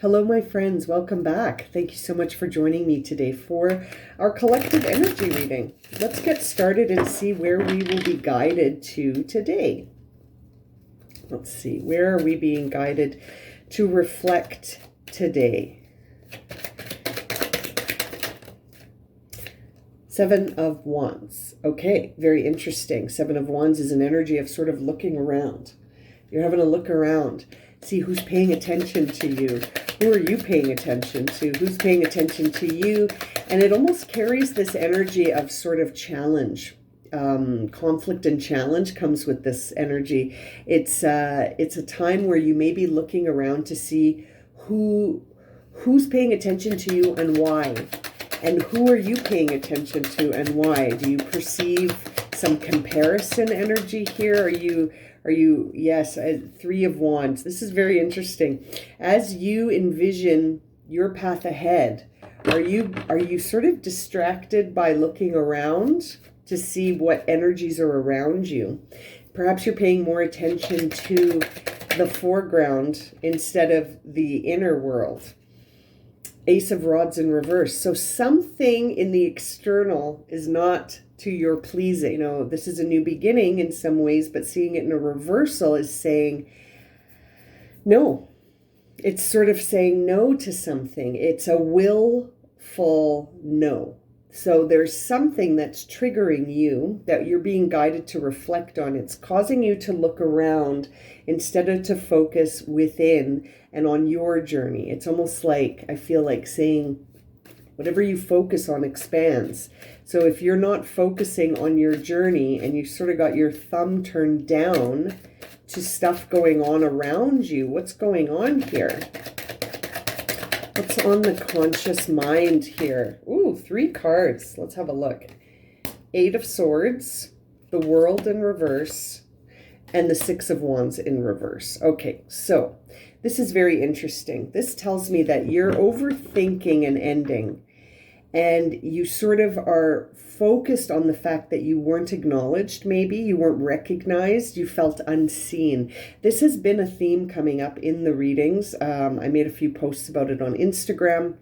Hello, my friends. Welcome back. Thank you so much for joining me today for our collective energy reading. Let's get started and see where we will be guided to today. Let's see. Where are we being guided to reflect today? Seven of Wands. Okay, very interesting. Seven of Wands is an energy of sort of looking around. You're having a look around. See who's paying attention to you. Who are you paying attention to? Who's paying attention to you? And it almost carries this energy of sort of challenge. Conflict and challenge comes with this energy. It's a time where you may be looking around to see who's paying attention to you and why. And who are you paying attention to and why? Do you perceive some comparison energy here? Are you, yes, Three of Wands. This is very interesting. As you envision your path ahead, are you sort of distracted by looking around to see what energies are around you? Perhaps you're paying more attention to the foreground instead of the inner world. Ace of Rods in reverse. So something in the external is not to your pleasing. You know, this is a new beginning in some ways, but seeing it in a reversal is saying no. It's sort of saying no to something. It's a willful no. So there's something that's triggering you that you're being guided to reflect on. It's causing you to look around instead of to focus within and on your journey. It's almost like, I feel like saying, whatever you focus on expands. So if you're not focusing on your journey and you sort of got your thumb turned down to stuff going on around you, what's going on here? What's on the conscious mind here? Ooh, 3 cards. Let's have a look. 8 of Swords, the World in reverse, and the 6 of Wands in reverse. Okay, so this is very interesting. This tells me that you're overthinking an ending, and you sort of are focused on the fact that you weren't acknowledged, maybe you weren't recognized, you felt unseen. This has been a theme coming up in the readings. I made a few posts about it on Instagram,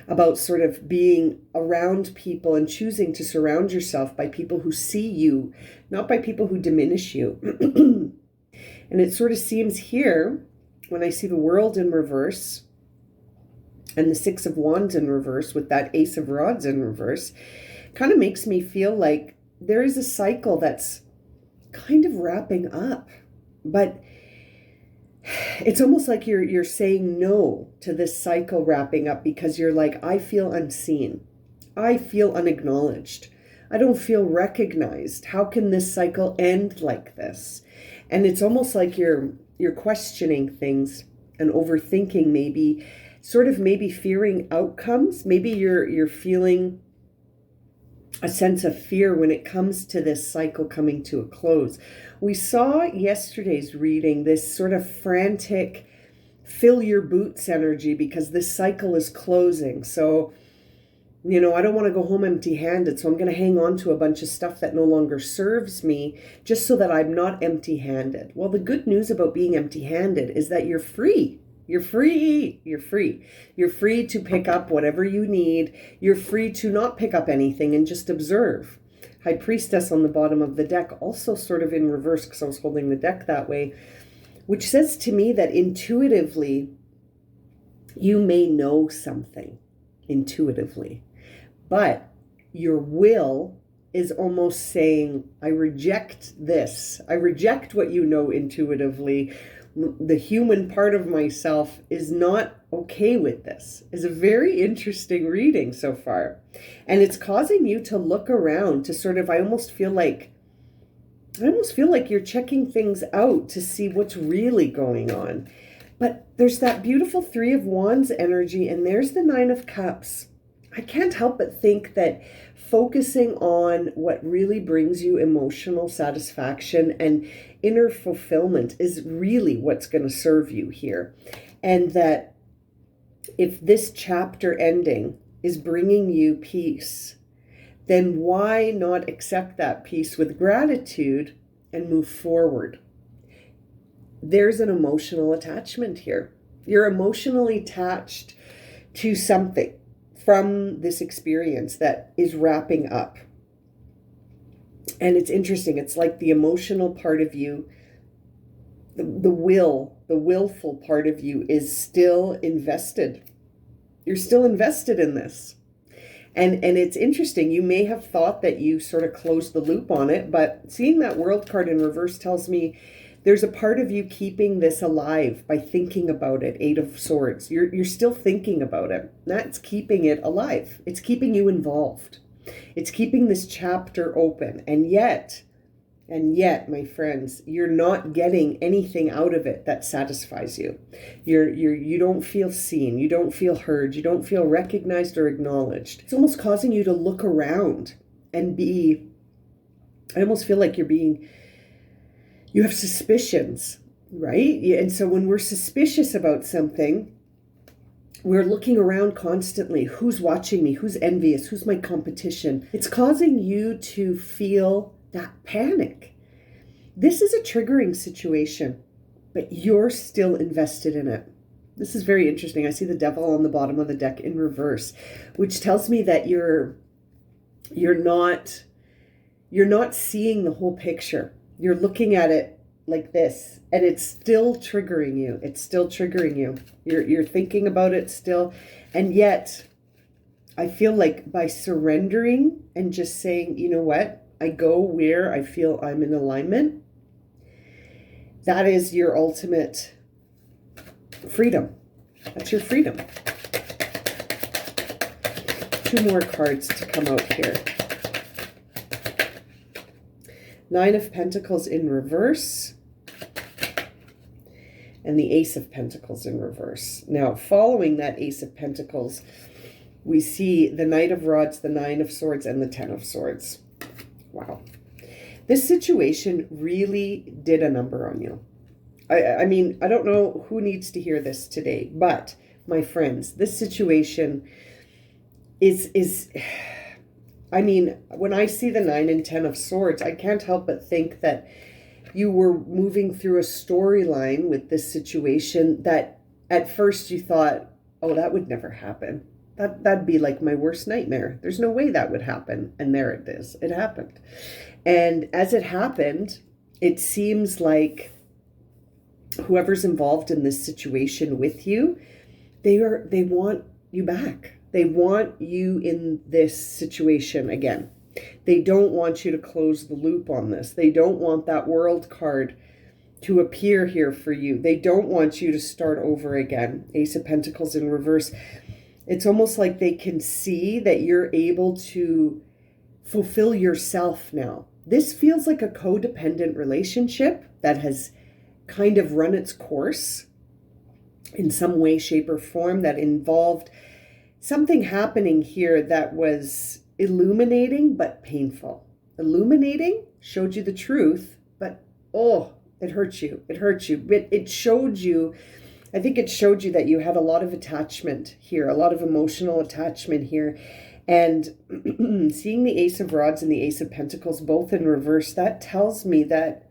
about sort of being around people and choosing to surround yourself by people who see you, not by people who diminish you. And it sort of seems here, when I see the World in reverse, and the 6 of Wands in reverse with that Ace of Rods in reverse, kind of makes me feel like there is a cycle that's kind of wrapping up. But it's almost like you're saying no to this cycle wrapping up because you're like, I feel unseen. I feel unacknowledged. I don't feel recognized. How can this cycle end like this? And it's almost like you're questioning things and overthinking, maybe sort of maybe fearing outcomes. Maybe you're feeling a sense of fear when it comes to this cycle coming to a close. We saw yesterday's reading this sort of frantic fill your boots energy because this cycle is closing. So, you know, I don't want to go home empty-handed, so I'm going to hang on to a bunch of stuff that no longer serves me just so that I'm not empty-handed. Well, the good news about being empty-handed is that you're free. You're free. You're free. You're free to pick up whatever you need. You're free to not pick up anything and just observe. High Priestess on the bottom of the deck, also sort of in reverse because I was holding the deck that way, which says to me that intuitively, you may know something intuitively, but your will is almost saying, I reject this. I reject what you know intuitively. The human part of myself is not okay with this. Is a very interesting reading so far. And it's causing you to look around to sort of, I almost feel like you're checking things out to see what's really going on. But there's that beautiful 3 of Wands energy, and there's the 9 of Cups. I can't help but think that focusing on what really brings you emotional satisfaction and inner fulfillment is really what's going to serve you here. And that if this chapter ending is bringing you peace, then why not accept that peace with gratitude and move forward? There's an emotional attachment here. You're emotionally attached to something from this experience that is wrapping up. And it's interesting. It's like the emotional part of you, the willful part of you is still invested. You're still invested in this. And it's interesting. You may have thought that you sort of closed the loop on it, but seeing that world card in reverse tells me there's a part of you keeping this alive by thinking about it. 8 of Swords. You're still thinking about it. That's keeping it alive. It's keeping you involved. It's keeping this chapter open. And yet, my friends, you're not getting anything out of it that satisfies you. You don't feel seen. You don't feel heard. You don't feel recognized or acknowledged. It's almost causing you to look around and I almost feel like you have suspicions, right? And so when we're suspicious about something, we're looking around constantly. Who's watching me? Who's envious? Who's my competition? It's causing you to feel that panic. This is a triggering situation, but you're still invested in it. This is very interesting. I see the Devil on the bottom of the deck in reverse, which tells me that you're not seeing the whole picture. You're looking at it like this, and it's still triggering you. It's still triggering you. You're thinking about it still, and yet I feel like by surrendering and just saying, you know what, I go where I feel I'm in alignment, that is your ultimate freedom. That's your freedom. 2 more cards to come out here. 9 of Pentacles in reverse. And the Ace of Pentacles in reverse. Now, following that Ace of Pentacles, we see the Knight of Rods, the 9 of Swords, and the 10 of Swords. Wow. This situation really did a number on you. I mean, I don't know who needs to hear this today, but my friends, this situation is I mean, when I see the 9 and 10 of Swords, I can't help but think that you were moving through a storyline with this situation that at first you thought, oh, that would never happen. That'd be like my worst nightmare. There's no way that would happen. And there it is. It happened. And as it happened, it seems like whoever's involved in this situation with you, they want you back. They want you in this situation again. They don't want you to close the loop on this. They don't want that world card to appear here for you. They don't want you to start over again. Ace of Pentacles in reverse. It's almost like they can see that you're able to fulfill yourself now. This feels like a codependent relationship that has kind of run its course in some way, shape, or form that involved something happening here that was illuminating but painful. Illuminating, showed you the truth, but oh, it hurt you. It hurt you. But it showed you, I think it showed you that you had a lot of attachment here, a lot of emotional attachment here. And seeing the Ace of Rods and the Ace of Pentacles both in reverse, that tells me that,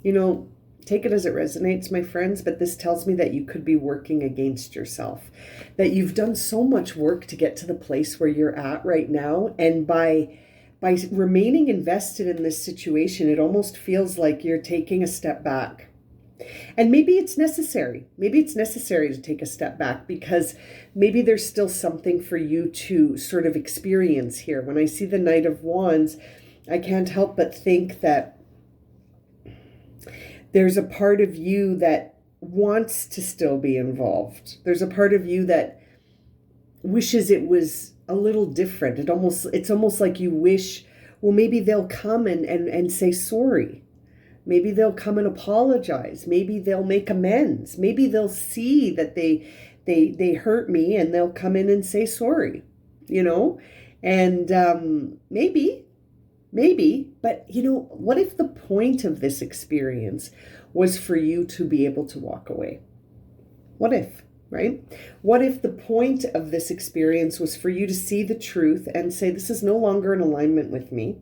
you know, take it as it resonates, my friends, but this tells me that you could be working against yourself, that you've done so much work to get to the place where you're at right now. And by remaining invested in this situation, it almost feels like you're taking a step back. And maybe it's necessary. Maybe it's necessary to take a step back because maybe there's still something for you to sort of experience here. When I see the Knight of Wands, I can't help but think that there's a part of you that wants to still be involved. There's a part of you that wishes it was a little different. It's almost like you wish, well, maybe they'll come and say sorry. Maybe they'll come and apologize. Maybe they'll make amends. Maybe they'll see that they hurt me and they'll come in and say sorry, you know? And maybe, but you know, what if the point of this experience was for you to be able to walk away? What if, right? What if the point of this experience was for you to see the truth and say, this is no longer in alignment with me.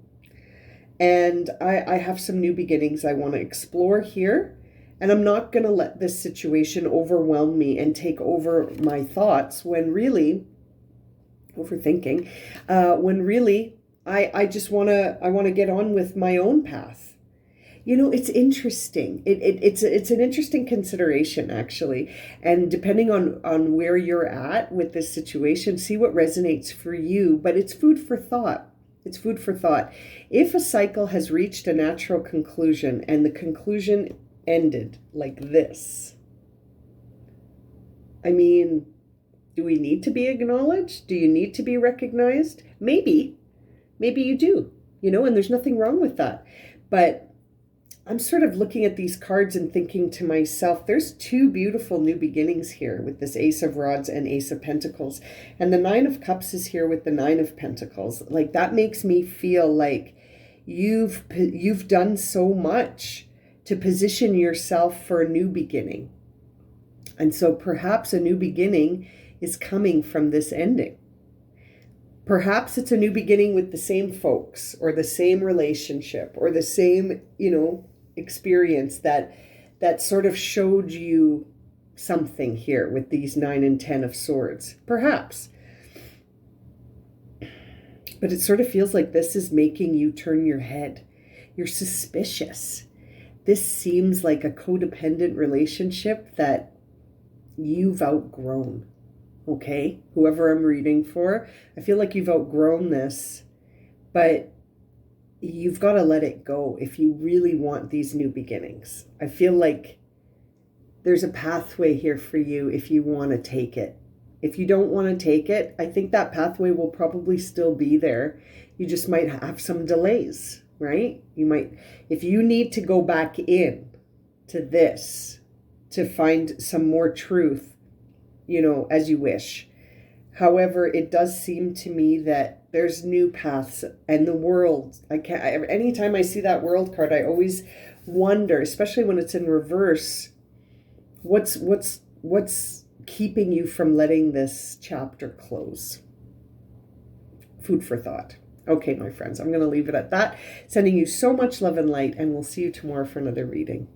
And I have some new beginnings I want to explore here. And I'm not going to let this situation overwhelm me and take over my thoughts when really, overthinking, when really I just want to get on with my own path. It's interesting. It's an interesting consideration, actually. And depending on where you're at with this situation, see what resonates for you. But it's food for thought. It's food for thought. If a cycle has reached a natural conclusion and the conclusion ended like this, I mean, do we need to be acknowledged? Do you need to be recognized? Maybe. Maybe you do, and there's nothing wrong with that. But I'm sort of looking at these cards and thinking to myself, there's two beautiful new beginnings here with this Ace of Rods and Ace of Pentacles. And the Nine of Cups is here with the Nine of Pentacles. Like, that makes me feel like you've done so much to position yourself for a new beginning. And so perhaps a new beginning is coming from this ending. Perhaps it's a new beginning with the same folks or the same relationship or the same, experience that sort of showed you something here with these 9 and 10 of Swords. Perhaps. But it sort of feels like this is making you turn your head. You're suspicious. This seems like a codependent relationship that you've outgrown. Okay, whoever I'm reading for, I feel like you've outgrown this, but you've got to let it go if you really want these new beginnings. I feel like there's a pathway here for you if you want to take it. If you don't want to take it, I think that pathway will probably still be there. You just might have some delays, right? If you need to go back in to this to find some more truth, as you wish. However, it does seem to me that there's new paths and the world. Anytime I see that World card, I always wonder, especially when it's in reverse, what's keeping you from letting this chapter close? Food for thought. Okay, my friends, I'm going to leave it at that. Sending you so much love and light, and we'll see you tomorrow for another reading.